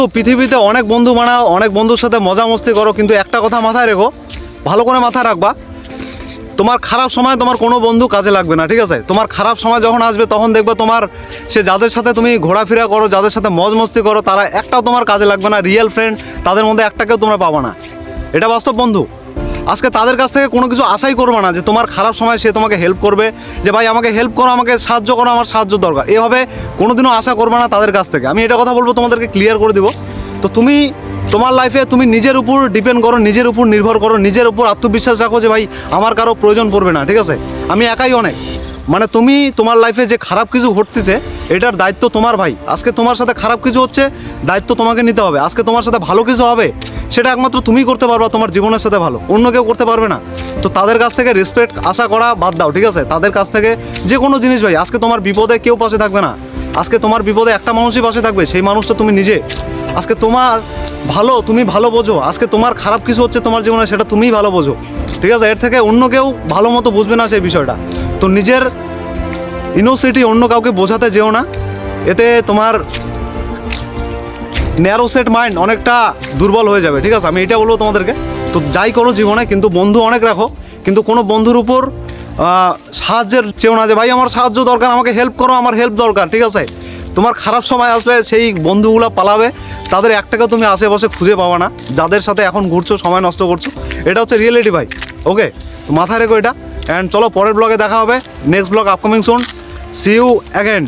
তো পৃথিবীতে অনেক বন্ধু বানাও, অনেক বন্ধুর সাথে মজা মস্তি করো, কিন্তু একটা কথা মাথায় রেখো, ভালো করে মাথায় রাখবা, তোমার খারাপ সময় তোমার কোনো বন্ধু কাজে লাগবে না, ঠিক আছে? তোমার খারাপ সময় যখন আসবে তখন দেখবে তোমার সে যাদের সাথে তুমি ঘোরাফেরা করো, যাদের সাথে মজ মস্তি করো, তারা একটাও তোমার কাজে লাগবে না। রিয়েল ফ্রেন্ড তাদের মধ্যে একটাকেও তোমরা পাবা না, এটা বাস্তব বন্ধু। আজকে তাদের কাছ থেকে কোনো কিছু আশাই করবে না যে তোমার খারাপ সময় সে তোমাকে হেল্প করবে, যে ভাই আমাকে হেল্প করো, আমাকে সাহায্য করো, আমার সাহায্য দরকার, এভাবে কোনোদিনও আশা করবে না তাদের কাছ থেকে। আমি এটা কথা বলবো, তোমাদেরকে ক্লিয়ার করে দিব। তো তুমি তোমার লাইফে তুমি নিজের উপর ডিপেন্ড করো, নিজের উপর নির্ভর করো, নিজের উপর আত্মবিশ্বাস রাখো যে ভাই আমার কারো প্রয়োজন পড়বে না, ঠিক আছে? আমি একাই অনেক। মানে তুমি তোমার লাইফে যে খারাপ কিছু ঘটতেছে এটার দায়িত্ব তোমার ভাই। আজকে তোমার সাথে খারাপ কিছু হচ্ছে, দায়িত্ব তোমাকে নিতে হবে। আজকে তোমার সাথে ভালো কিছু হবে, সেটা একমাত্র তুমি করতে পারবা, তোমার জীবনের সাথে ভালো, অন্য কেউ করতে পারবে না। তো তাদের কাছ থেকে রেসপেক্ট আশা করা বাদ দাও, ঠিক আছে? তাদের কাছ থেকে যে কোনো জিনিস ভাই, আজকে তোমার বিপদে কেউ পাশে থাকবে না, আজকে তোমার বিপদে একটা মানুষই পাশে থাকবে, সেই মানুষটা তুমি নিজে। আজকে তোমার ভালো তুমি ভালো বোঝো, আজকে তোমার খারাপ কিছু হচ্ছে তোমার জীবনে, সেটা তুমিই ভালো বোঝো, ঠিক আছে? এর থেকে অন্য কেউ ভালো মতো বুঝবে না সেই বিষয়টা। তো নিজের ইনোসিটি অন্য কাউকে বোঝাতে যেও না, এতে তোমার ন্যারো সেট মাইন্ড অনেকটা দুর্বল হয়ে যাবে, ঠিক আছে? আমি এটা বলবো তোমাদেরকে। তো যাই করো জীবনে, কিন্তু বন্ধু অনেক রাখো, কিন্তু কোনো বন্ধুর উপর সাহায্যের চেও না যে ভাই আমার সাহায্য দরকার, আমাকে হেল্প করো, আমার হেল্প দরকার, ঠিক আছে? তোমার খারাপ সময় আসলে সেই বন্ধুগুলো পালাবে, তাদের একটাকেও তুমি আশেপাশে খুঁজে পাবা না, যাদের সাথে এখন ঘুরছো, সময় নষ্ট করছো। এটা হচ্ছে রিয়েলিটি ভাই, ওকে? তো মাথায় রেখো এটা। অ্যান্ড চলো পরের ব্লগে দেখা হবে, next blog upcoming soon, see you again.